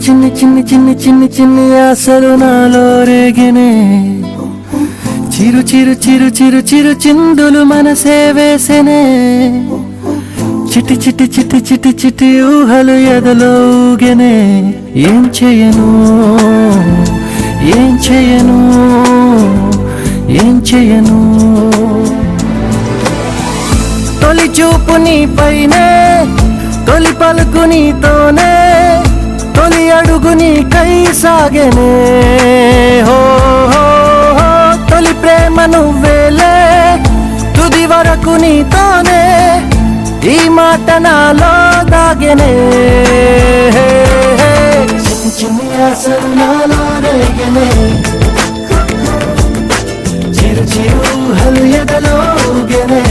చిన్ని చిన్ని చిన్ని చిన్ని చిన్ని ఆశలు నాలో రేగినే చిరు చిరు చిరు చిరు చిరు చిందులు మనసే వేసెనే చిటి చిటి చిటి చిటి చిటి ఊహలు ఎదలో ఊగెనే ఏం చేయను ఏం చేయను ఏం చేయను తొలి చూపు నీ పైనే తొలి పలుకు నీతోనే తొలి అడుగు నీకై సాగెనే హో హో హో తొలి ప్రేమ నువ్వేలే తుది వరకు నీతోనే ఈ మాట నాలో దాగెనే చిన్ని చిన్ని ఆశలు నాలో రేగెనే చిరు చిరు ఊహలు ఎదలో ఊగెనే